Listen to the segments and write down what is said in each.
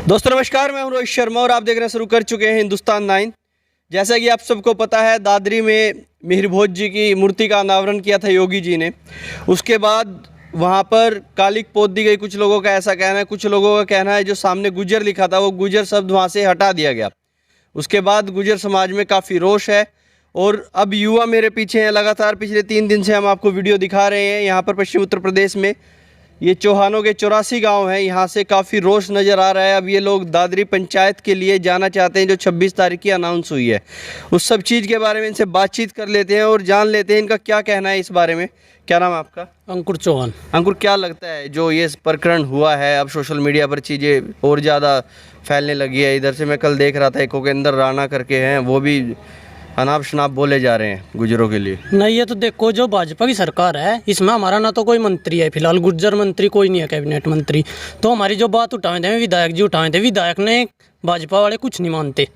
दोस्तों नमस्कार, मैं हूं रोहित शर्मा और आप देख रहे हैं शुरू कर चुके हैं हिंदुस्तान 9। जैसा कि आप सबको पता है, दादरी में मिहिर भोज जी की मूर्ति का अनावरण किया था योगी जी ने। उसके बाद वहां पर कालिक पोत दी गई। कुछ लोगों का ऐसा कहना है, कुछ लोगों का कहना है जो सामने गुज्जर लिखा था वो गुज्जर शब्द वहां से हटा दिया गया। उसके बाद गुज्जर समाज में काफ़ी रोष है और अब युवा मेरे पीछे हैं। लगातार पिछले 3 दिन से हम आपको वीडियो दिखा रहे हैं। यहाँ पर पश्चिम उत्तर प्रदेश में ये चौहानों के 84 गांव हैं। यहाँ से काफ़ी रोष नज़र आ रहा है। अब ये लोग दादरी पंचायत के लिए जाना चाहते हैं जो 26 तारीख की अनाउंस हुई है। उस सब चीज़ के बारे में इनसे बातचीत कर लेते हैं और जान लेते हैं इनका क्या कहना है इस बारे में। क्या नाम है आपका? अंकुर चौहान। अंकुर, क्या लगता है जो ये प्रकरण हुआ है, अब सोशल मीडिया पर चीज़ें और ज़्यादा फैलने लगी है। इधर से मैं कल देख रहा था एक कोकेंद्र राणा करके हैं, वो भी अनाप शनाप बोले जा रहे हैं गुजरों के लिए। नहीं, ये तो देखो, जो भाजपा की सरकार है इसमें हमारा ना तो कोई मंत्री है, फिलहाल गुर्जर मंत्री कोई नहीं है, कैबिनेट मंत्री। तो हमारी जो बात उठाए थे विधायक जी उठाए थे, विधायक ने भाजपा वाले कुछ नहीं मानते।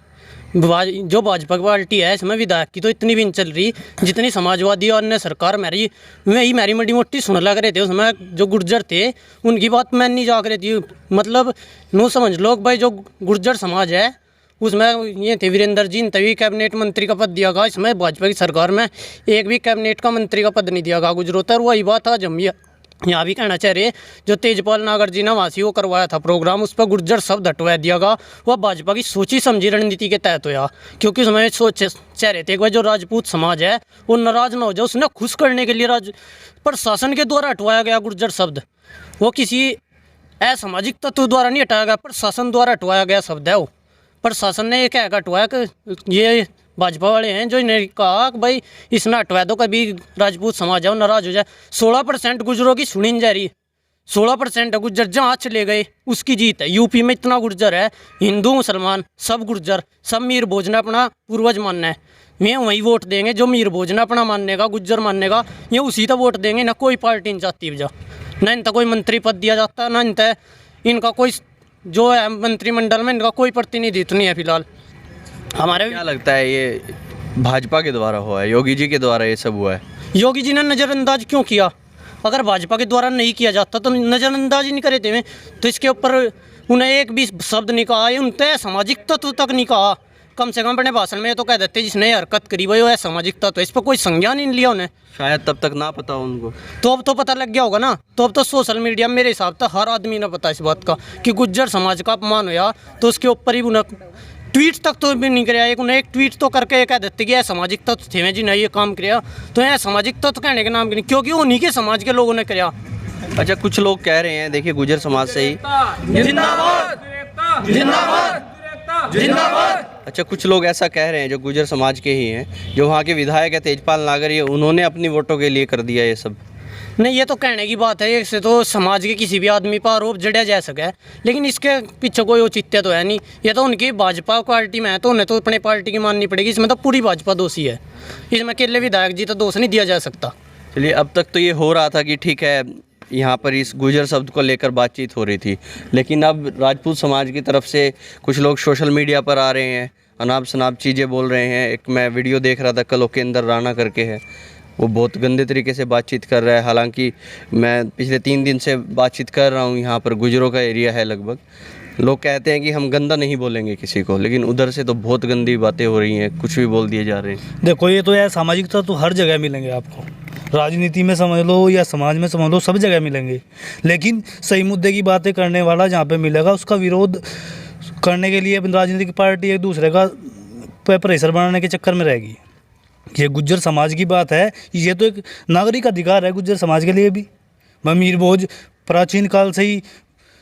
जो भाजपा की पार्टी है इसमें विधायक की तो इतनी भी नहीं चल रही जितनी समाजवादी और अन्य सरकार मेरी मडी मोटी सुन लग रहे थे। उसमें जो गुर्जर थे उनकी बात मैं नहीं जाग रही थी। मतलब नो समझ लो भाई, जो गुर्जर समाज है उसमें ये थे वीरेंद्र जी, तभी कैबिनेट मंत्री का पद दिया गया। इसमें भाजपा की सरकार में एक भी कैबिनेट का मंत्री का पद नहीं दिया गया गुजरों पर। वही बात आज हम यहाँ भी कहना चाह रहे, जो तेजपाल नागर जी ने वहाँ से वो करवाया था प्रोग्राम, उस पर गुर्जर शब्द हटवा दिया गया। वह भाजपा की सोची समझी रणनीति के तहत होया, क्योंकि उसमें सोच चाह रहे थे कि भाई जो राजपूत समाज है वो नाराज ना हो जाए। उसने खुश करने के लिए प्रशासन के द्वारा हटवाया गया गुर्जर शब्द। वो किसी असामाजिक तत्व द्वारा नहीं हटाया गया, प्रशासन द्वारा हटवाया गया शब्द है। वो प्रशासन ने ये क्या हटवाया कि ये भाजपा वाले हैं जो इन्हें कहा कि भाई इसमें हटवा दो, कभी राजपूत समाज है वो नाराज हो जाए। 16% गुजरों की सुनी नहीं जा रही। 16% गुर्जर जहाँ चले गए उसकी जीत है। यूपी में इतना गुर्जर है, हिंदू मुसलमान सब गुर्जर, सब मिहिर भोज ने अपना पूर्वज मानना है। वे वही वोट देंगे जो मिहिर भोज ने अपना मानने का, गुज्जर मानने का, ये उसी तक वोट देंगे। ना कोई पार्टी नहीं चाहती वजह, ना इनका कोई मंत्री पद दिया जाता, ना इनका कोई जो है मंत्रिमंडल में इनका कोई प्रतिनिधित्व नहीं है फिलहाल। हमारे क्या लगता है ये भाजपा के द्वारा हुआ है, योगी जी के द्वारा ये सब हुआ है? योगी जी ने नज़रअंदाज क्यों किया? अगर भाजपा के द्वारा नहीं किया जाता तो नज़रअंदाज ही नहीं करे थे। तो इसके ऊपर उन्हें एक भी शब्द नहीं कहा, उनसे सामाजिक तत्व तक नहीं कहा। कम से कम अपने भाषण में तो कह देते जिसने हरकत करी वही है सामाजिक तत्व, इस पर कोई संज्ञान ही नहीं लिया उन्हें। शायद तब तक ना पता उनको, तो अब तो पता लग गया होगा ना। तो अब तो सोशल मीडिया में मेरे हिसाब से हर आदमी ने पता इस बात का कि गुज्जर समाज का अपमान हुआ। तो उसके ऊपर ही उन्हें ट्वीट तक तो भी नहीं कराया। उन्हें एक ट्वीट तो करके कह देते कि यह सामाजिक तत्व थे जी ने ये काम किया। तो यह सामाजिक तत्व कहने के नाम की नहीं, क्योंकि उन्हीं के समाज के लोगों ने किया। अच्छा, कुछ लोग कह रहे हैं, देखिए गुजर समाज से ही जिंदाबाद जिंदाबाद जिंदाबाद। अच्छा, कुछ लोग ऐसा कह रहे हैं जो गुजर समाज के ही हैं, जो वहाँ के विधायक है तेजपाल नागर, ये उन्होंने अपनी वोटों के लिए कर दिया ये सब। नहीं, ये तो कहने की बात है। इससे तो समाज के किसी भी आदमी पर आरोप जड़ा जा सके, लेकिन इसके पीछे कोई औचित्य तो है नहीं। ये तो उनकी भाजपा पार्टी में है तो उन्हें तो अपने पार्टी की माननी पड़ेगी। इसमें तो पूरी भाजपा दोषी है, इसमें अकेले विधायक जी तो दोष नहीं दिया जा सकता। चलिए, अब तक तो ये हो रहा था कि ठीक है यहाँ पर इस गुजर शब्द को लेकर बातचीत हो रही थी, लेकिन अब राजपूत समाज की तरफ से कुछ लोग सोशल मीडिया पर आ रहे हैं, अनाप शनाप चीज़ें बोल रहे हैं। एक मैं वीडियो देख रहा था कल, कोकेंद्र राणा करके है, वो बहुत गंदे तरीके से बातचीत कर रहा है। हालांकि मैं पिछले 3 दिन से बातचीत कर रहा हूँ, यहाँ पर गुजरों का एरिया है लगभग। लोग कहते हैं कि हम गंदा नहीं बोलेंगे किसी को, लेकिन उधर से तो बहुत गंदी बातें हो रही हैं, कुछ भी बोल दिए जा रहे हैं। देखो, ये तो यार सामाजिक तत्व तो हर जगह मिलेंगे आपको, राजनीति में समझ लो या समाज में समझ लो, सब जगह मिलेंगे। लेकिन सही मुद्दे की बातें करने वाला जहाँ पे मिलेगा उसका विरोध करने के लिए राजनीतिक पार्टी एक दूसरे का प्रेशर बनाने के चक्कर में रहेगी। ये गुज्जर समाज की बात है, ये तो एक नागरिक अधिकार है गुज्जर समाज के लिए भी। मिहिर भोज प्राचीन काल से ही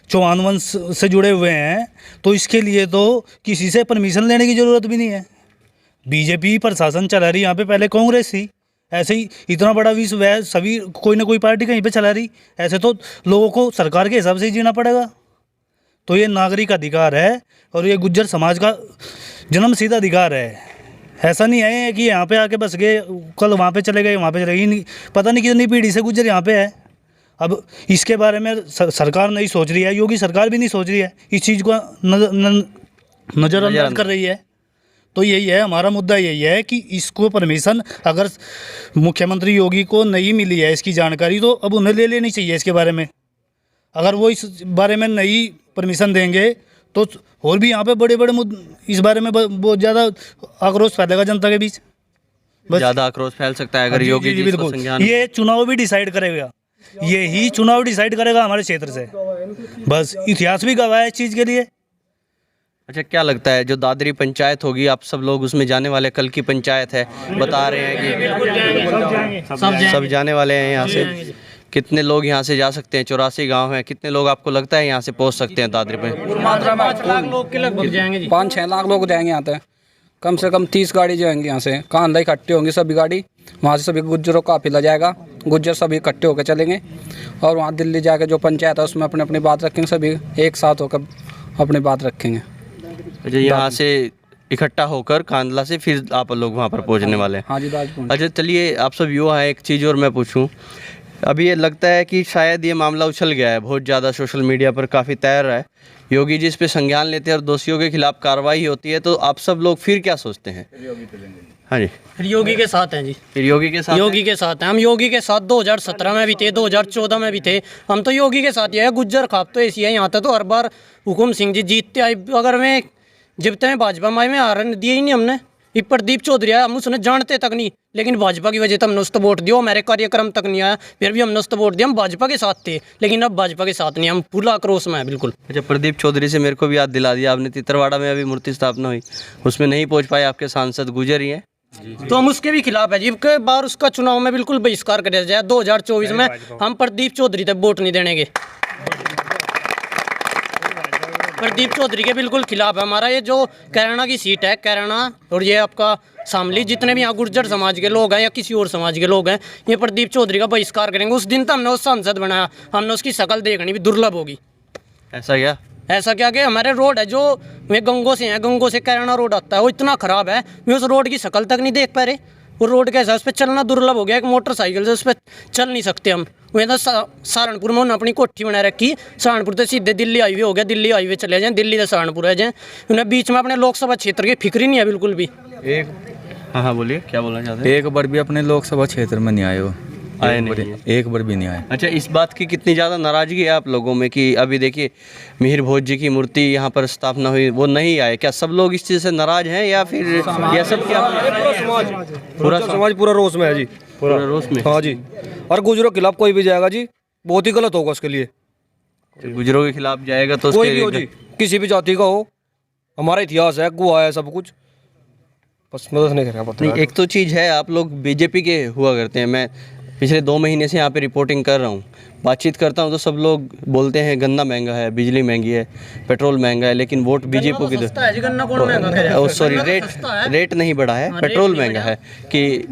चौहान वंश से जुड़े हुए हैं, तो इसके लिए तो किसी से परमिशन लेने की ज़रूरत भी नहीं है। बीजेपी प्रशासन चला रही, यहाँ पे पहले कांग्रेस थी। ऐसे ही इतना बड़ा विश्व है, सभी कोई ना कोई पार्टी कहीं पे चला रही। ऐसे तो लोगों को सरकार के हिसाब से ही जीना पड़ेगा। तो ये नागरिक अधिकार है और ये गुज्जर समाज का जन्मसिद्ध अधिकार है। ऐसा नहीं है कि यहाँ पे आके बस गए, कल वहाँ पे चले गए, वहाँ पे चले गए। पता नहीं कितनी पीढ़ी से गुज्जर यहाँ पे है। अब इसके बारे में सरकार नहीं सोच रही है, योगी सरकार भी नहीं सोच रही है, इस चीज़ को नज़रअंदाज कर रही है। तो यही है हमारा मुद्दा, यही है कि इसको परमिशन अगर मुख्यमंत्री योगी को नहीं मिली है इसकी जानकारी, तो अब उन्हें ले लेनी चाहिए इसके बारे में। अगर वो इस बारे में नहीं परमिशन देंगे तो और भी यहाँ पे बड़े बड़े इस बारे में बहुत ज़्यादा आक्रोश फैलेगा जनता के बीच। बस ज़्यादा आक्रोश फैल सकता है अगर योगी जी इसको संज्ञान। ये चुनाव भी डिसाइड करेगा, यही चुनाव डिसाइड करेगा हमारे क्षेत्र से। बस इतिहास भी गवाह है इस चीज़ के लिए। अच्छा, क्या लगता है जो दादरी पंचायत होगी, आप सब लोग उसमें जाने वाले, कल की पंचायत है, बता रहे हैं कि सब जाने वाले हैं यहाँ से। कितने लोग यहाँ से जा सकते हैं? 84 गांव हैं, कितने लोग आपको लगता है यहाँ से पहुँच सकते हैं दादरी पे? 5 लाख लोग के लगभग जाएंगे जी। 5-6 लाख लोग जाएंगे यहाँ पे, कम से कम 30 गाड़ी जाएंगी यहाँ से। कांधा इकट्ठे होंगी सभी गाड़ी, वहाँ से सभी गुज्जरों का काफिला जाएगा, गुज्जर सभी इकट्ठे होकर चलेंगे और वहाँ दिल्ली जाके जो पंचायत है उसमें अपनी अपनी बात रखेंगे, सभी एक साथ होकर अपनी बात रखेंगे। अच्छा, यहाँ से इकट्ठा होकर कांदला से फिर आप लोग वहाँ पर पहुँचने वाले हैं? हाँ जी राजपूत। अच्छा, चलिए, आप सब युवा हैं, एक चीज़ और मैं पूछूं, अभी ये लगता है कि शायद ये मामला उछल गया है, बहुत ज़्यादा सोशल मीडिया पर काफ़ी तैर रहा है, योगी जी इस पे संज्ञान लेते हैं और दोषियों के खिलाफ कार्रवाई होती है, तो आप सब लोग फिर क्या सोचते हैं? हाँ जी, फिर योगी के साथ हैं जी। फिर योगी के साथ योगी के साथ हैं हम। योगी के साथ 2017 में भी थे, 2014 में भी थे, हम तो योगी के साथ ही है। गुज्जर खाप तो ऐसी है, यहाँ तक तो हर बार हुकुम सिंह जी जीतते आए। अगर मैं जितने में भाजपा माई में हारन दिए ही नहीं हमने। ये प्रदीप चौधरी आया, हम उसने जानते तक नहीं, लेकिन भाजपा की वजह से हमने उसको वोट दिया। हमारे कार्यक्रम तक नहीं आया, फिर भी हमने उसको वोट दिया। हम भाजपा के साथ थे, लेकिन अब भाजपा के साथ नहीं, हम पूरा आक्रोश में है बिल्कुल। अच्छा, प्रदीप चौधरी से मेरे को भी याद दिला दिया आपने, तितरवाड़ा में अभी मूर्ति स्थापना हुई, उसमें नहीं पहुँच पाए आपके सांसद, गुजर ही हैं, तो हम उसके भी खिलाफ है जी। के बार उसका चुनाव में बिल्कुल बहिष्कार कर दिया जाए। 2024 में हम प्रदीप चौधरी तक वोट नहीं देंगे। प्रदीप चौधरी के बिल्कुल खिलाफ है हमारा। ये जो कैराना की सीट है, कैराना और ये आपका शामली, जितने भी यहाँ गुर्जर समाज के लोग हैं या किसी और समाज के लोग हैं, ये प्रदीप चौधरी का बहिष्कार करेंगे। उस दिन तो हमने उस सांसद बनाया, हमने उसकी शक्ल देखनी भी दुर्लभ होगी। ऐसा क्या? ऐसा क्या कि हमारे रोड है जो वे गंगों से हैं, गंगों से कैराना रोड आता है, वो इतना ख़राब है, वे उस रोड की शक्ल तक नहीं देख पा रहे। वो रोड कैसा है, उस पर चलना दुर्लभ हो गया। एक मोटरसाइकिल से उस पर चल नहीं सकते हम। वहीं तो सहारनपुर में उन्होंने अपनी कोठी बना रखी, सहारनपुर से सीधे दिल्ली हाईवे हो गया, दिल्ली हाईवे चले जाएँ, दिल्ली से सहारनपुर आ जाएँ। उन्हें बीच में अपने लोकसभा क्षेत्र की फिक्र ही नहीं है बिल्कुल भी। हाँ, बोलिए, क्या बोलना चाहते हैं? एक बार भी अपने लोकसभा क्षेत्र में नहीं आए हो, आए नहीं, एक बार भी नहीं आए। अच्छा, इस बात की कितनी ज़्यादा नाराज़गी है आप लोगों में कि अभी देखिए मिहिर भोज जी की मूर्ति यहाँ पर स्थापना हुई, वो नहीं आए? क्या सब लोग इस चीज़ से नाराज़ हैं या फिर यह सब क्या? पूरा समाज पूरा रोष में है जी, पूरा रोष में? हाँ जी। और गुजरों के खिलाफ कोई भी जाएगा जी, बहुत ही गलत होगा उसके लिए। गुजरों के खिलाफ जाएगा तो कोई भी हो जी, किसी भी जाति का हो, हमारा इतिहास है, गुआ है, सब कुछ, बस मदद नहीं करेगा। नहीं, एक तो चीज़ है, आप लोग बीजेपी के हुआ करते हैं, मैं पिछले 2 महीने से यहाँ पे रिपोर्टिंग कर रहा हूँ, बातचीत करता हूँ तो सब लोग बोलते हैं गन्ना महंगा है, बिजली महंगी है, पेट्रोल महंगा है, लेकिन वोट बीजेपी की सॉरी रेट नहीं बढ़ा है, पेट्रोल महंगा है, कि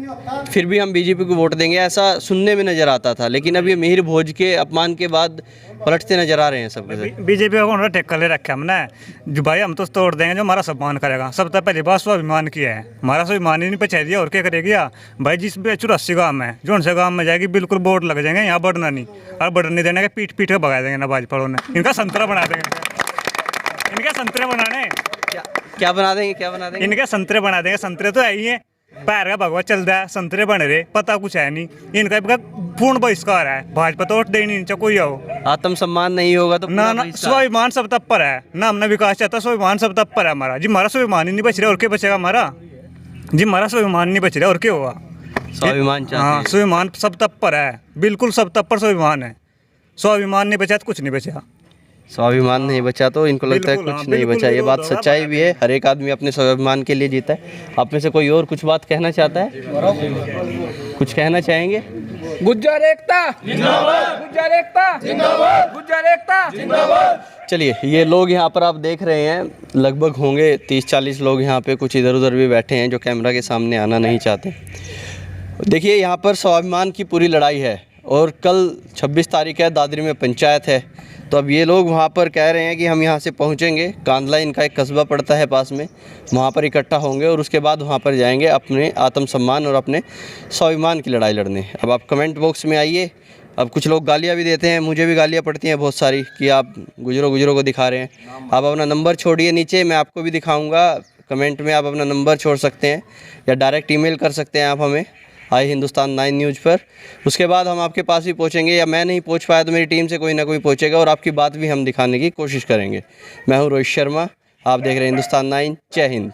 फिर भी हम बीजेपी को वोट देंगे, ऐसा सुनने में नज़र आता था। लेकिन अब ये मिहिर भोज के अपमान के बाद पलटते नजर आ रहे हैं सब। बीजेपी को उन्होंने टेक्का ले रखा हमने, जो भाई हम तो तोड़ देंगे जो हमारा सम्मान करेगा। सब तो पहली बात स्वाभिमान की है, हमारा स्वाभिमान ही नहीं पचा दिया और क्या करेगी भाई। जिस भी 84 गाँव में जो उनसे गाँव में जाएगी बिल्कुल बोर्ड लग जाएंगे, यहाँ बढ़ना नहीं और बढ़ने देने के पीठ के भगा देंगे ना भाजपा ने। इनका संतरा बना देंगे, इनके संतरे बनाने क्या बना देंगे, इनके संतरे बना देंगे। संतरे तो है ही है, पैर का भगवा चल रहा है, संतरे बन रहे, पता कुछ है नहीं। इनका पूर्ण बहिष्कार है, भाजपा तो वोट दे नहीं, चाहे कोई आओ। आत्मसम्मान नहीं होगा तो ना स्वाभिमान सब तब पर है ना, हमने विकास चाहता, स्वाभिमान सब तब पर है हमारा जी। हमारा स्वाभिमान ही नहीं बच रहा और क्या बचेगा हमारा जी, हमारा स्वाभिमान नहीं बच रहा और क्या होगा। स्वाभिमान चाहते हैं। हाँ, स्वाभिमान सब तब पर है, बिल्कुल सब तब पर स्वाभिमान है। स्वाभिमान नहीं बचा तो कुछ नहीं बचा, स्वाभिमान नहीं बचा तो इनको लगता है कुछ नहीं बचा। ये बात सच्चाई भी है, हर एक आदमी अपने स्वाभिमान के लिए जीता है। आप में से कोई और कुछ बात कहना चाहता है, कुछ कहना चाहेंगे? गुज्जर एकता जिंदाबाद, गुज्जर एकता जिंदाबाद, गुज्जर एकता जिंदाबाद। चलिए, ये लोग यहाँ पर आप देख रहे हैं, लगभग होंगे 30-40 लोग यहाँ पे, कुछ इधर उधर भी बैठे हैं जो कैमरा के सामने आना नहीं चाहते। देखिए, यहाँ पर स्वाभिमान की पूरी लड़ाई है और कल 26 तारीख है, दादरी में पंचायत है। तो अब ये लोग वहाँ पर कह रहे हैं कि हम यहाँ से पहुँचेंगे, कांदला इनका एक कस्बा पड़ता है पास में, वहाँ पर इकट्ठा होंगे और उसके बाद वहाँ पर जाएंगे अपने आत्मसम्मान और अपने स्वाभिमान की लड़ाई लड़ने। अब आप कमेंट बॉक्स में आइए। अब कुछ लोग गालियाँ भी देते हैं, मुझे भी गालियाँ पड़ती हैं बहुत सारी कि आप गुजरों को दिखा रहे हैं। आप अपना नंबर छोड़िए नीचे, मैं आपको भी दिखाऊँगा, कमेंट में आप अपना नंबर छोड़ सकते हैं या डायरेक्ट ईमेल कर सकते हैं आप हमें। आए हिंदुस्तान 9 न्यूज़ पर। उसके बाद हम आपके पास भी पहुंचेंगे, या मैं नहीं पहुंच पाया तो मेरी टीम से कोई ना कोई पहुंचेगा और आपकी बात भी हम दिखाने की कोशिश करेंगे। मैं हूं रोहित शर्मा, आप देख रहे हैं हिंदुस्तान 9। जय हिंद।